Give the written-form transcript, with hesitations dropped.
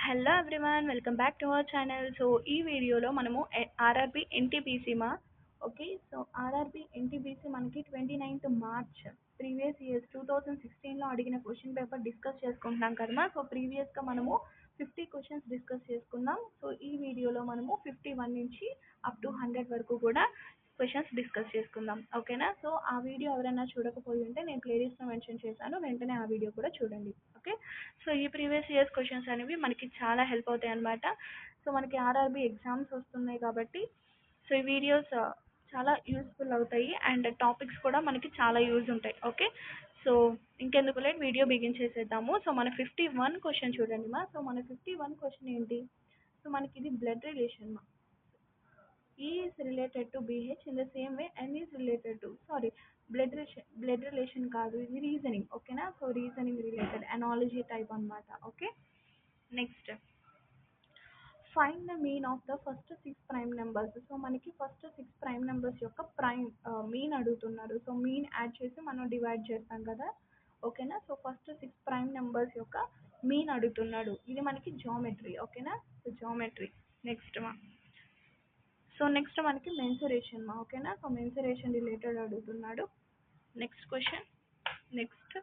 Hello everyone, welcome back to our channel. So ఈ వీడియోలో మనము RRB NTPC okay. So RRB NTPC మనకి 29th March previous years 2016లో అడిగిన question paper discuss చేసుకుంటున్నాం కదమ్మా. సో ప్రీవియస్గా మనము 50 క్వశ్చన్స్ డిస్కస్ చేసుకున్నాం. సో ఈ వీడియోలో మనము 51 నుంచి అప్ టు 100 వరకు కూడా క్వశ్చన్స్ డిస్కస్ చేసుకుందాం, ఓకేనా. సో ఆ వీడియో ఎవరైనా చూడకపోయి ఉంటే నేను ప్లేలిస్ట్లో మెన్షన్ చేశాను, వెంటనే ఆ వీడియో కూడా చూడండి, ఓకే. సో ఈ ప్రీవియస్ ఇయర్స్ క్వశ్చన్స్ అనేవి మనకి చాలా హెల్ప్ అవుతాయి అన్నమాట. సో మనకి ఆర్ఆర్బి ఎగ్జామ్స్ వస్తున్నాయి కాబట్టి సో ఈ వీడియోస్ చాలా యూస్ఫుల్ అవుతాయి అండ్ టాపిక్స్ కూడా మనకి చాలా యూజ్ ఉంటాయి, ఓకే. సో ఇంకెందుకు లేట్ వీడియో బిగిన్ చేసేద్దాము. సో మన 51 క్వశ్చన్ చూడండి మా. సో మన 51 క్వశ్చన్ ఏంటి? సో మనకి ఇది బ్లడ్ రిలేషన్ మా. E is related to BH in the same way N is related to, sorry, blood relation కాదు, ఇది రీజనింగ్, ఓకేనా. So reasoning related analogy type అన్నమాట, okay. Next, find the mean of the first 6 prime numbers. So మనకి first 6 prime numbers యొక్క prime mean అడుగుతున్నారు. So mean add చేసి మనం divide చేస్తాం కదా, ఓకేనా. సో ఫస్ట్ 6 ప్రైమ్ నెంబర్స్ యొక్క మీన్ అడుగుతున్నాడు. ఇది మనకి జామెట్రీ, ఓకేనా. So geometry. నెక్స్ట్ మా, సో నెక్స్ట్ మనకి మెన్సురేషన్ మా, ఓకేనా. సో మెన్సురేషన్ రిలేటెడ్ అడుగుతున్నాడు. Next question. నెక్స్ట్